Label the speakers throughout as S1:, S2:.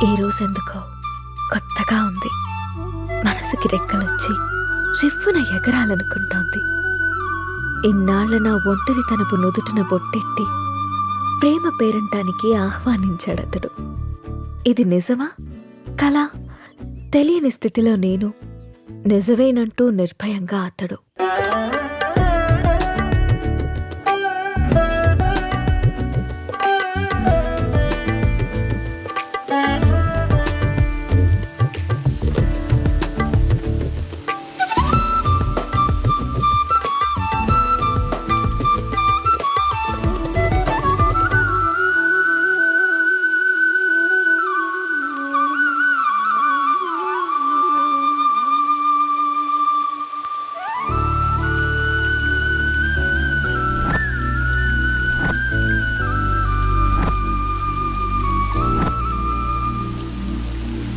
S1: ఈ రోజెందుకో కొత్తగా ఉంది. మనసుకి రెక్కలొచ్చి రివ్వున ఎగరాలనుకుంటోంది. ఇన్నాళ్ల నా ఒంటరితనపు నుదుటిన బొట్టెట్టి ప్రేమ పేరంటానికి ఆహ్వానించాడతడు. ఇది నిజమా కలా తెలియని స్థితిలో నేను, నిజమేనంటూ నిర్భయంగా అతడు.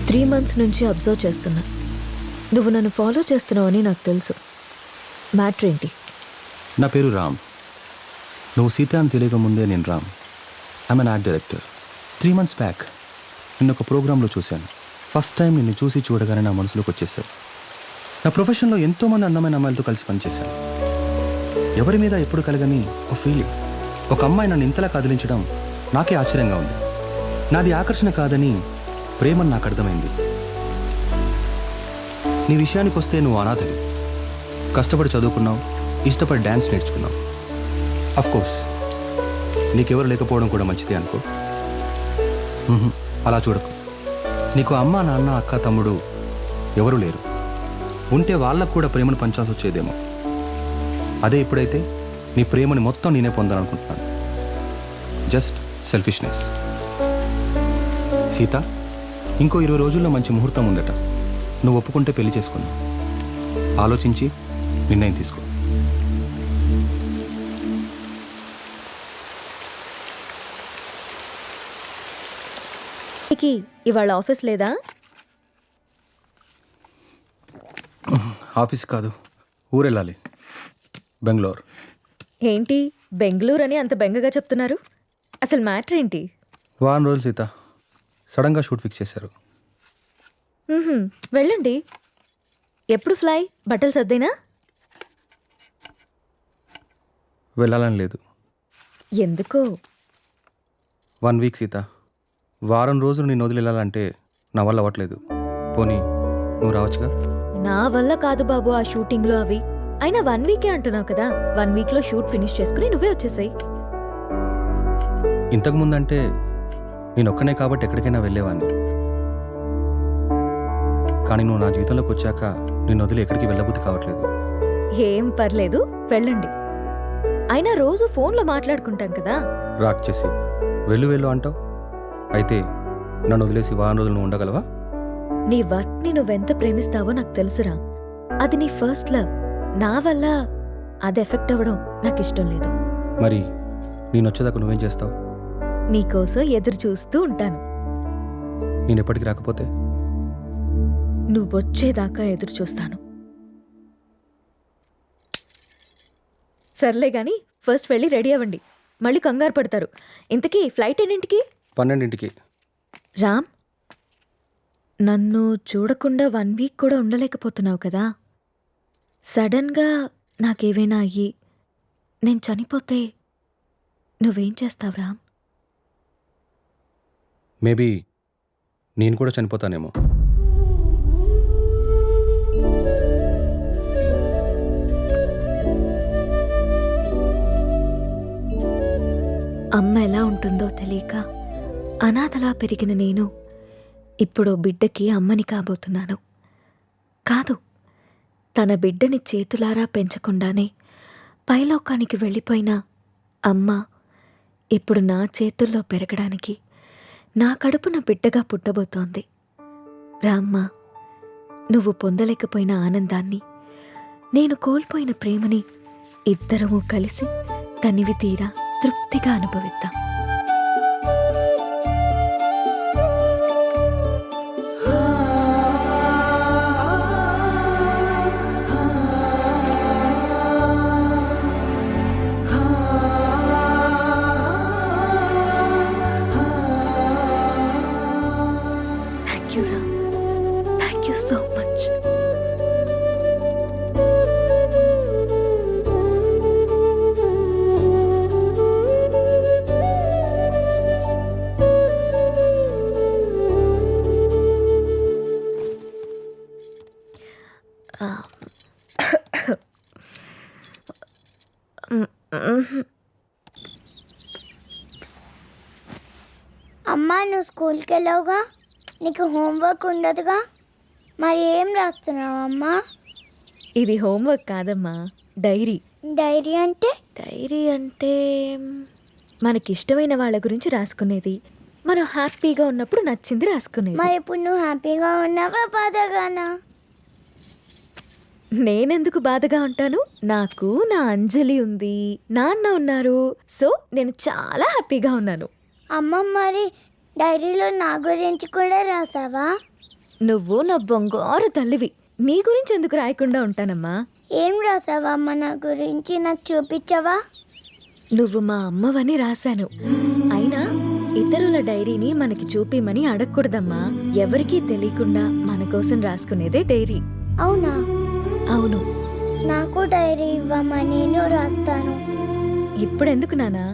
S1: త్రీ మంత్స్ నుంచి అబ్జర్వ్ చేస్తున్నా. నువ్వు నన్ను ఫాలో చేస్తున్నావని నాకు తెలుసు. మ్యాటర్ ఏంటి?
S2: నా పేరు రామ్. నువ్వు సీత అని తెలియక ముందే నేను Ram. I'm an art director. 3 months back నిన్న ఒక ప్రోగ్రాంలో చూశాను. ఫస్ట్ టైం నిన్ను చూసి చూడగానే నా మనసులోకి వచ్చేసావు. నా ప్రొఫెషన్లో ఎంతోమంది అందమైన అమ్మాయిలతో కలిసి పనిచేశాను. ఎవరి మీద ఎప్పుడు కలగని ఒక ఫీలింగ్. ఒక అమ్మాయి నన్ను ఇంతలా కదిలించడం నాకే ఆశ్చర్యంగా ఉంది. నాది ఆకర్షణ కాదని ప్రేమని నాకు అర్థమైంది. నీ విషయానికి వస్తే నువ్వు అనాథవి. కష్టపడి చదువుకున్నావు, ఇష్టపడి డ్యాన్స్ నేర్చుకున్నావు. అఫ్కోర్స్ నీకెవరు లేకపోవడం కూడా మంచిదే అనుకో. అలా చూడకు. నీకు అమ్మ, నాన్న, అక్క, తమ్ముడు ఎవరు లేరు. ఉంటే వాళ్ళకు కూడా ప్రేమను పంచాల్సి వచ్చేదేమో. అదే ఇప్పుడైతే నీ ప్రేమని మొత్తం నేనే పొందాలనుకుంటున్నాను. Just selfishness. సీత, ఇంకో 20 రోజుల్లో మంచి ముహూర్తం ఉందట. నువ్వు ఒప్పుకుంటే పెళ్లి చేసుకున్నావు. ఆలోచించి నిర్ణయం తీసుకో.
S1: ఇవాళ ఆఫీస్ లేదా?
S2: ఆఫీస్ కాదు, ఊరెళ్ళాలి. బెంగళూరు.
S1: ఏంటి బెంగళూరు అని అంత బెంగగా చెప్తున్నారు? అసలు మ్యాటర్ ఏంటి?
S2: వారం రోజులు సీత, సడన్గా షూట్ ఫిక్స్ చేశారు.
S1: వెళ్ళండి. ఎప్పుడు ఫ్లై? బట్టలు సర్దేనా?
S2: వెళ్ళాలని లేదు.
S1: ఎందుకో?
S2: 1 week సీత. వారం రోజులు నేను వదిలి వెళ్ళాలంటే నా వల్ల అవ్వట్లేదు. పోనీ నువ్వు రావచ్చుగా?
S1: నా వల్ల కాదు బాబు ఆ షూటింగ్లో అవి. అయినా 1 week అంటున్నావు కదా. 1 weekలో షూట్ ఫినిష్ చేసుకుని నువ్వే వచ్చేసాయి.
S2: ఇంతకుముందంటే నేను ఒక్కనే కాబట్టి ఎక్కడికైనా వెళ్ళేవాడిని. కానీ నువ్వు నా జీవితంలోకి వచ్చాక నేను వదిలి ఎక్కడికి వెళ్ళబుద్ధి కావట్లేదు.
S1: ఏం పర్లేదు, వెళ్ళండి. అయినా రోజు ఫోన్లో మాట్లాడుకుంటాం కదా.
S2: రాక్ చేసి వెళ్ళు అంటావు. అయితే నన్ను వదిలేసి వారం రోజులు నువ్వు ఉండగలవా?
S1: నీ వర్క్ని నువ్వెంత ప్రేమిస్తావో నాకు తెలుసురా. అది నీ ఫస్ట్ లవ్. నా వల్ల అది ఎఫెక్ట్ అవ్వడం నాకు ఇష్టం లేదు.
S2: మరి నేను వచ్చేదాకా నువ్వేం చేస్తావు?
S1: నీకోసం ఎదురు చూస్తూ ఉంటాను.
S2: నేను ఎప్పటికి రాకపోతే?
S1: నువ్వొచ్చేదాకా ఎదురు చూస్తాను. సర్లే గాని ఫస్ట్ వెళ్ళి రెడీ అవ్వండి. మళ్ళీ కంగారు పడతారు. ఇంతకీ ఫ్లైట్ ఎన్నింటికి?
S2: 12ంటికి.
S1: రామ్, నన్ను చూడకుండా 1 week కూడా ఉండలేకపోతున్నావు కదా. సడన్గా నాకేవైనా అయ్యి నేను చనిపోతే నువ్వేం చేస్తావు రామ్?
S2: మేబీ నేను కూడా చనిపోతానేమో.
S1: అమ్మ ఎలా ఉంటుందో తెలియక అనాథలా పెరిగిన నేను ఇప్పుడు బిడ్డకి అమ్మని కాబోతున్నాను. కాదు, తన బిడ్డని చేతులారా పెంచకుండానే పైలోకానికి వెళ్ళిపోయిన అమ్మ ఇప్పుడు నా చేతుల్లో పెరగడానికి నా కడుపున బిడ్డగా పుట్టబోతోంది. రామ్మ, నువ్వు పొందలేకపోయిన ఆనందాన్ని, నేను కోల్పోయిన ప్రేమని ఇద్దరము కలిసి తనివి తీరా తృప్తిగా అనుభవిద్దాం.
S3: అమ్మా నువ్వు స్కూల్కి వెళ్ళావుగా, నీకు హోంవర్క్ ఉండదుగా, మరి ఏం రాస్తున్నావు అమ్మా?
S1: ఇది హోంవర్క్ కాదమ్మా, డైరీ.
S3: డైరీ అంటే?
S1: డైరీ అంటే మనకిష్టమైన వాళ్ళ గురించి రాసుకునేది, మనం హ్యాపీగా ఉన్నప్పుడు నచ్చింది రాసుకునేది.
S3: మరి ఇప్పుడు నువ్వు హ్యాపీగా ఉన్నావా బాధగానా?
S1: నేనెందుకు బాధగా ఉంటాను? నాకు నా అంజలి ఉంది, నాన్న ఉన్నారు, సో నేను చాలా హ్యాపీగా ఉన్నాను.
S3: అమ్మ మరి డైరీలో నా గురించి కూడా రాసావా?
S1: నువ్వు నా బంగారు తల్లివి, నీ గురించి ఎందుకు రాయకుండా ఉంటానమ్మా?
S3: ఏం రాసావా అమ్మ నా గురించి, నాకు చూపించవా?
S1: నువ్వు మా అమ్మవని రాశాను. అయినా ఇతరుల డైరీని మనకి చూపిమని అడగకూడదమ్మా. ఎవరికీ తెలియకుండా మన కోసం రాసుకునేదే డైరీ.
S3: అవునా?
S1: అవును.
S3: నాకు డైరీ ఇవ్వమ్మా, నేను రాస్తాను.
S1: ఇప్పుడెందుకు నానా?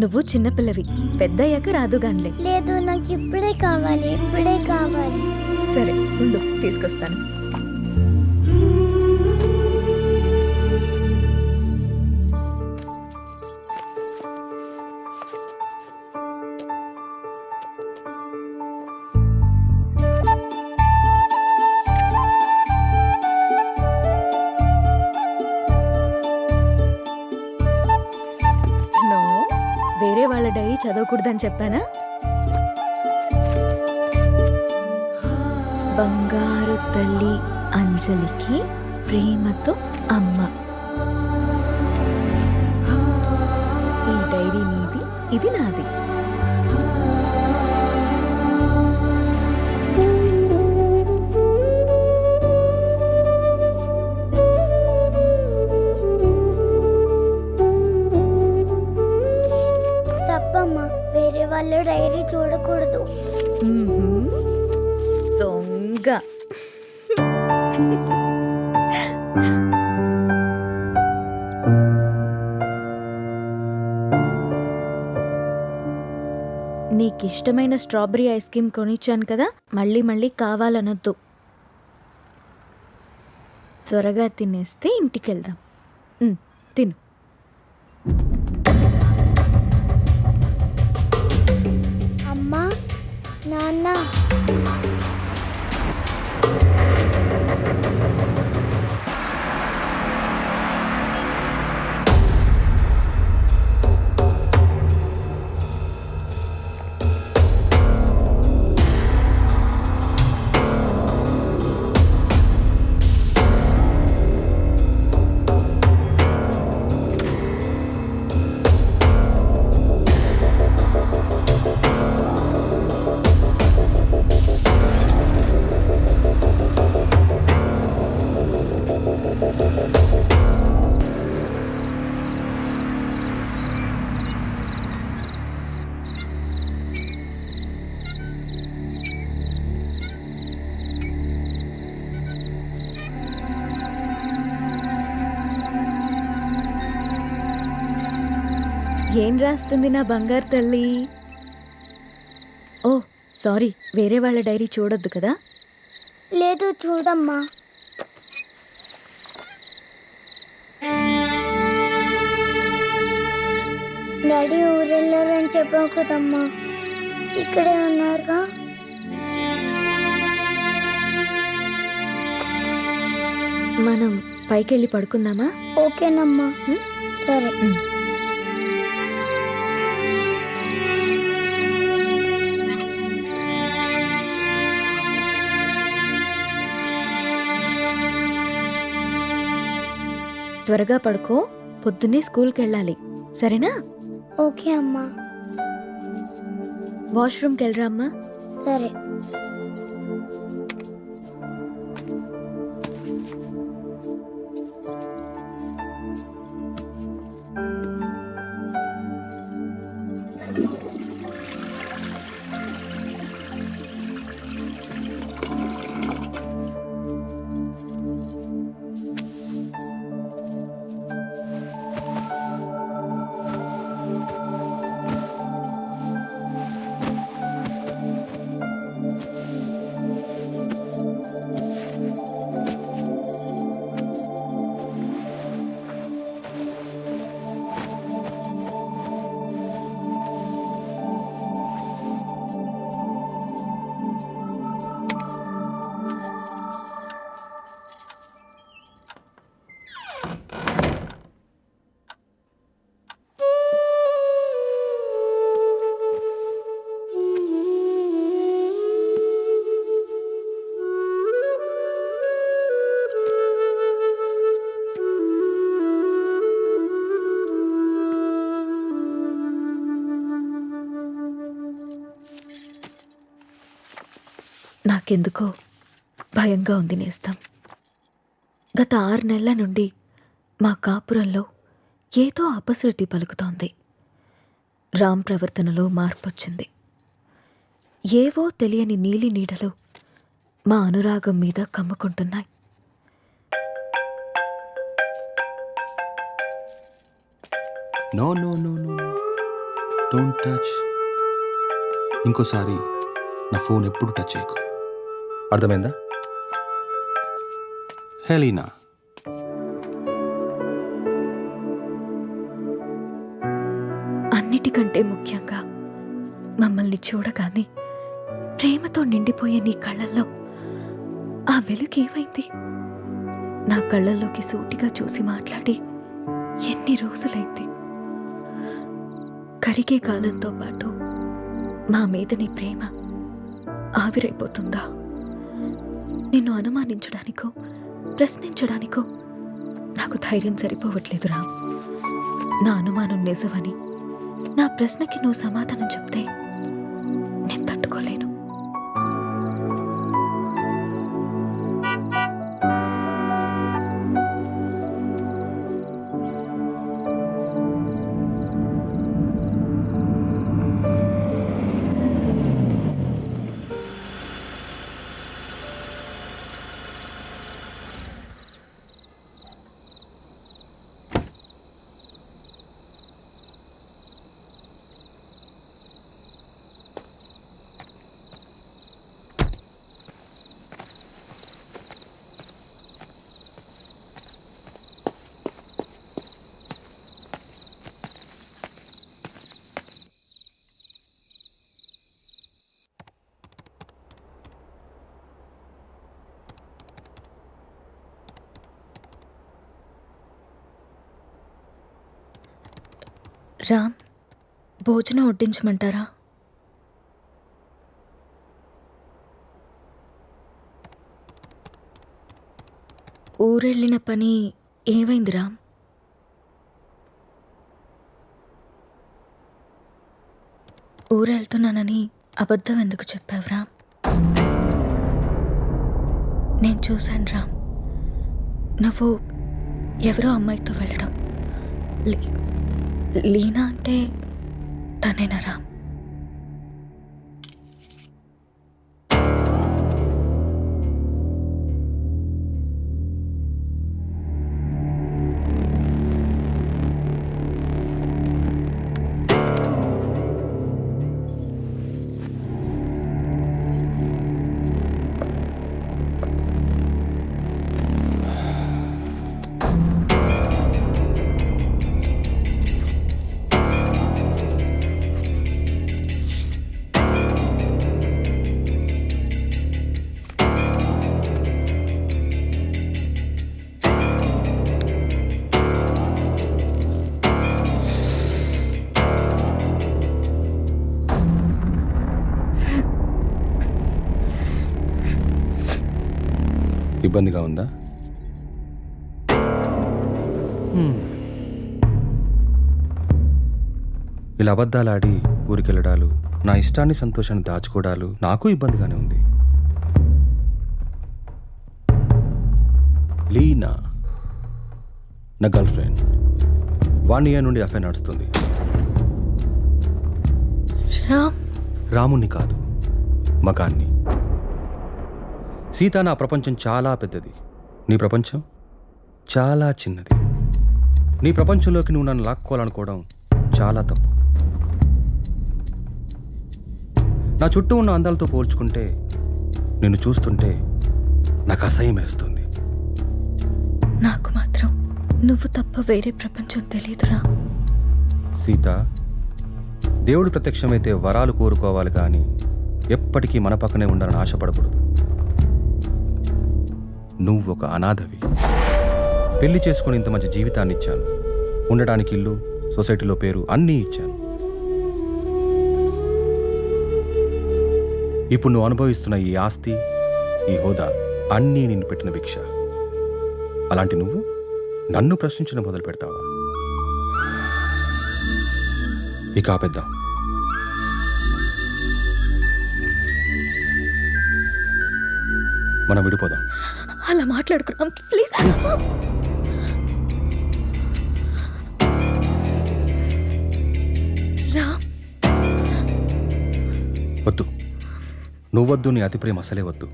S1: నువ్వు చిన్నపిల్లవి, పెద్దయ్యాక రాదుగాన్లే.
S3: లేదు, నాకు ఇప్పుడే కావాలి, ఇప్పుడే కావాలి.
S1: సరే ఉండు, తీసుకొస్తాను. వేరే వాళ్ళ డైరీ చదవకూడదని చెప్పానా? బంగారు తల్లి అంజలికి ప్రేమతో అమ్మ. ఈ డైరీ నీది, ఇది నాది.
S3: వేరే వాళ్ళు డైరీ చూడకూడదు.
S1: దొంగ. నీకిష్టమైన స్ట్రాబెరీ ఐస్ క్రీమ్ కొనిచ్చాను కదా, మళ్ళీ మళ్ళీ కావాలనొద్దు. త్వరగా తినేస్తే ఇంటికెళ్దాం. తిను.
S3: అమ్మా, నాన్న,
S1: ఏం రాస్తుంది నా బంగారు తల్లి? ఓ సారీ, వేరే వాళ్ళ డైరీ చూడొద్దు కదా.
S3: లేదు చూడమ్మా. డాడీ ఊరెళ్ళారని చెప్పావు కదమ్మా, ఇక్కడే ఉన్నారుగా.
S1: మనం పైకెళ్ళి పడుకుందామా?
S3: ఓకేనమ్మా. సరే.
S1: త్వరగా పడుకో, పొద్దున్నే స్కూల్కి వెళ్ళాలి, సరేనా?
S3: ఓకే అమ్మా.
S1: వాష్రూమ్కి వెళ్ళరా అమ్మా.
S3: సరే.
S1: నాకెందుకో భయంగా ఉంది నేస్తం. గత 6 నెలల నుండి మా కాపురంలో ఏదో అపశృతి పలుకుతోంది. రామ్ ప్రవర్తనలో మార్పొచ్చింది. ఏవో తెలియని నీలి నీడలు మా అనురాగం మీద కమ్ముకుంటున్నాయి.
S2: No no no no don't touch. ఇంకోసారి నా ఫోన్ ఎప్పుడు టచ్ చేయకు, అర్థమైందా? హెలీనా,
S1: అన్నిటికంటే ముఖ్యంగా మమ్మల్ని చూడగానే ప్రేమతో నిండిపోయే నీ కళ్ళల్లో ఆ వెలుగు ఏమైంది? నా కళ్ళల్లోకి సూటిగా చూసి మాట్లాడి ఎన్ని రోజులైంది? కరిగే కాలంతో పాటు మా మీద నీ ప్రేమ ఆవిరైపోతుందా? నిన్ను అనుమానించడానికో ప్రశ్నించడానికో నాకు ధైర్యం సరిపోవట్లేదు రామ్. నా అనుమానం నిజమని నా ప్రశ్నకి నువ్వు సమాధానం చెప్తే నేను తట్టుకోలేను. రామ్, భోజనం వడ్డించమంటారా? ఊరెళ్ళిన పని ఏమైంది రామ్? ఊరెళ్తున్నానని అబద్ధం ఎందుకు చెప్పావు రామ్? నేను చూశాను రామ్, నువ్వు ఎవరో అమ్మాయితో వెళ్ళడం. లీనా అంటే తనేనా రామ్?
S2: ఇబ్బందిగా ఉందా? ఇలా అబద్ధాలాడి ఊరికెళ్ళడాలు, నా ఇష్టాన్ని సంతోషాన్ని దాచుకోవడాలు నాకు ఇబ్బందిగానే ఉంది. లీనా నా గర్ల్ ఫ్రెండ్. 1 year నుండి అఫైర్ నడుస్తుంది. రాముణ్ణి కాదు, మగాన్ని. సీత, నా ప్రపంచం చాలా పెద్దది, నీ ప్రపంచం చాలా చిన్నది. నీ ప్రపంచంలోకి నువ్వు నన్ను లాక్కోవాలనుకోవడం చాలా తప్పు. నా చుట్టూ ఉన్న అందాలతో పోల్చుకుంటే నిన్ను చూస్తుంటే నాకు అసహ్యం వేస్తుంది.
S1: నాకు మాత్రం నువ్వు తప్ప వేరే ప్రపంచం తెలియదురా.
S2: సీత, దేవుడు ప్రత్యక్షమైతే వరాలు కోరుకోవాలి కానీ ఎప్పటికీ మన పక్కనే ఉండాలని ఆశపడకూడదు. నువ్వు ఒక అనాథవి. పెళ్లి చేసుకుని ఇంత మంచి జీవితాన్ని ఇచ్చాను, ఉండడానికి ఇల్లు, సొసైటీలో పేరు అన్నీ ఇచ్చాను. ఇప్పుడు నువ్వు అనుభవిస్తున్న ఈ ఆస్తి, ఈ హోదా అన్నీ నిన్ను పెట్టిన భిక్ష. అలాంటి నువ్వు నన్ను ప్రశ్నించడం మొదలు పెడతావా? ఇక ఆపేద్దాం. మనం విడిపోదాం.
S1: అలా మాట్లాడుకున్నాం ప్లీజ్. రామ్,
S2: వద్దు, నువ్వొద్దు, నీ అతి ప్రేమ అసలే వద్దు.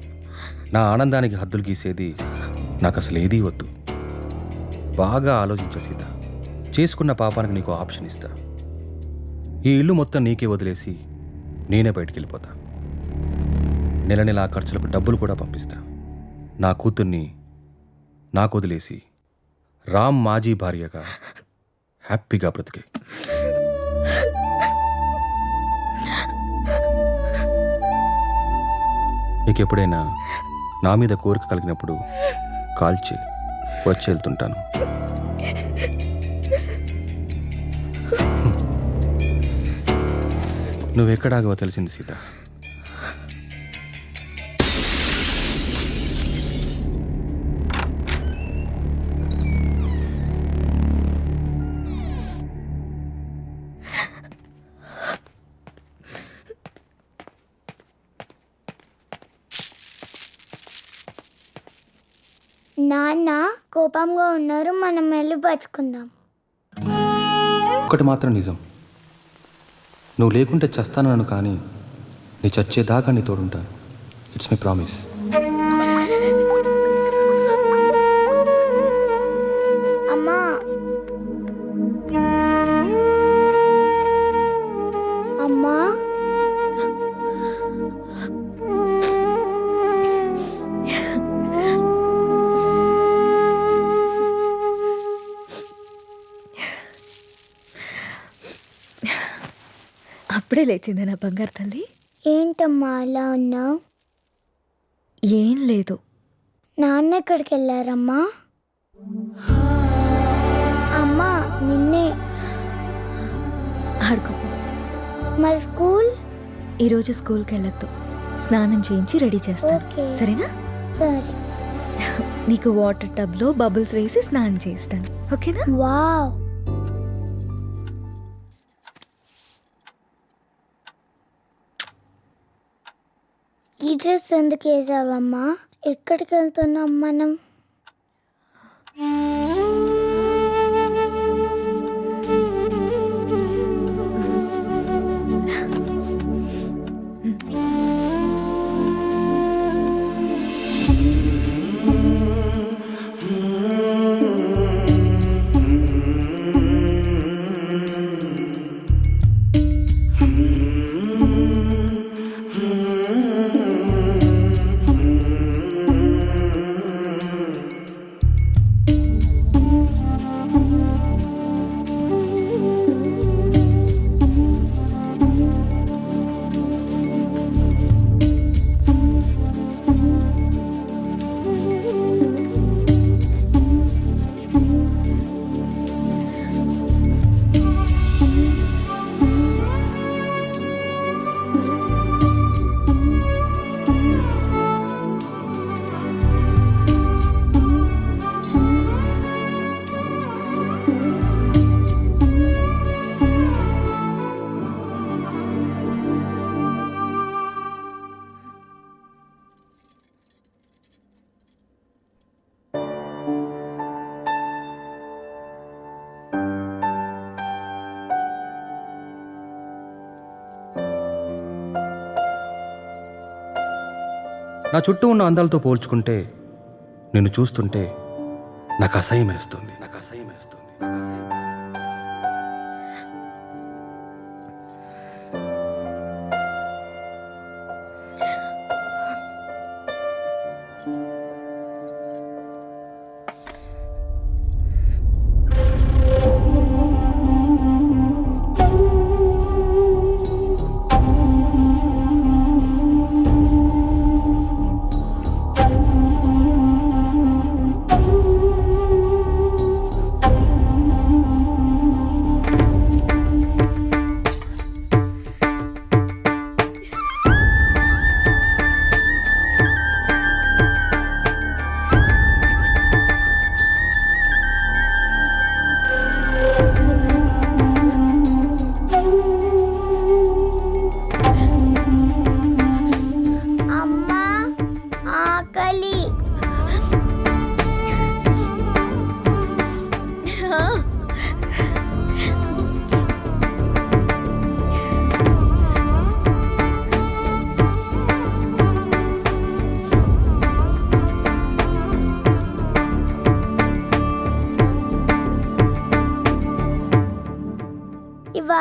S2: నా ఆనందానికి హద్దులు గీసేది నాకు అసలు ఏదీ వద్దు. బాగా ఆలోచించ సీత. చేసుకున్న పాపానికి నీకు ఆప్షన్ ఇస్తా. ఈ ఇల్లు మొత్తం నీకే వదిలేసి నేనే బయటికి వెళ్ళిపోతా. నెల నెల ఖర్చులకు డబ్బులు కూడా పంపిస్తా. నా కూతుర్ని నాకు వదిలేసి రామ్ మాజీ భార్యగా హ్యాపీగా బ్రతికే. నీకు ఎప్పుడైనా నా మీద కోరిక కలిగినప్పుడు కాల్ చేయి, వచ్చి వెళ్తుంటాను. నువ్వెక్కడాగో తెలిసింది సీత.
S3: నాన్న కోపంగా ఉన్నారు, మనం వెళ్ళి పచ్చుకుందాం.
S2: ఒకటి మాత్రం నిజం, నువ్వు లేకుంటే చస్తానను, కానీ నీ చచ్చేదాకా నీ తోడుంటాను. It's my promise.
S3: అమ్మా, అమ్మా,
S1: అప్పుడే లేచింది నా బంగారు తల్లి.
S3: ఏంటమ్మా అలా ఉన్నావు?
S1: ఏం లేదు.
S3: నాన్న ఎక్కడికి వెళ్ళారమ్మా? అమ్మా నిన్నే.
S1: ఆడుకోపో.
S3: మరి స్కూల్?
S1: ఈరోజు స్కూల్కి వెళ్ళొద్దు, స్నానం చేయించి రెడీ చేస్తాను.
S3: ఓకే.
S1: సరేనా?
S3: సరే.
S1: నీకు వాటర్ టబ్లో బబుల్స్ వేసి స్నానం చేస్తాను, ఓకేనా?
S3: వావ్. ఈ డ్రెస్ ఎందుకు వేసావమ్మా? ఎక్కడికి వెళ్తున్నాం మనం?
S2: నా చుట్టూ ఉన్న అందాలతో పోల్చుకుంటే నిన్ను చూస్తుంటే నాకు అసహ్యం వేస్తుంది.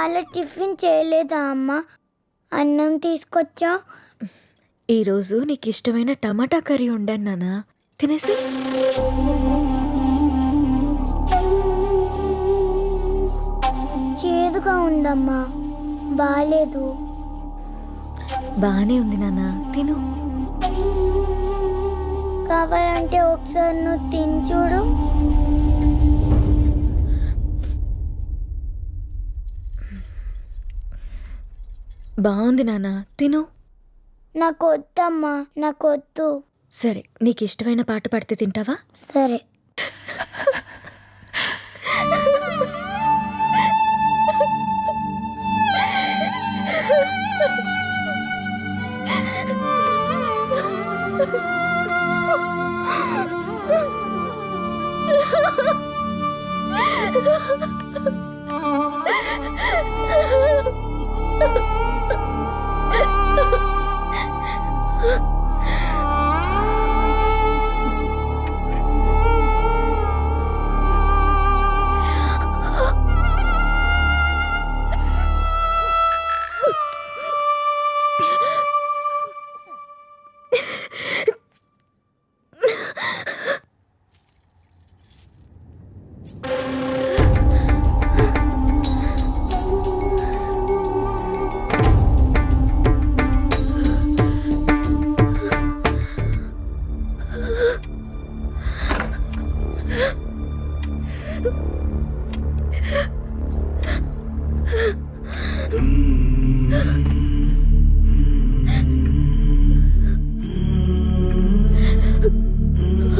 S3: ఇవాళ టిఫిన్ చేయలేదా అమ్మ? అన్నం తీసుకొచ్చా.
S1: ఈరోజు నీకు ఇష్టమైన టమాటా కర్రీ ఉండాను నాన్న, తినేసి.
S3: చేదుగా ఉందమ్మా, బాలేదు.
S1: బానే ఉంది నాన్న, తిను.
S3: కావాలంటే ఒకసారి నువ్వు తిని చూడు.
S1: బాగుంది నాన్న, తిను.
S3: నాకు వద్దమ్మా, నాకు వద్దు.
S1: సరే, నీకు ఇష్టమైన పాట పాడితే తింటావా?
S3: సరే.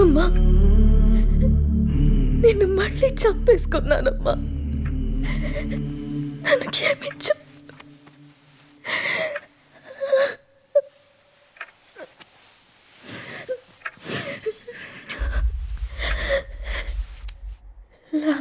S1: అమ్మా, నిన్ను మళ్ళీ చంపేసుకున్నానమ్మా, నన్ను క్షమించు. లా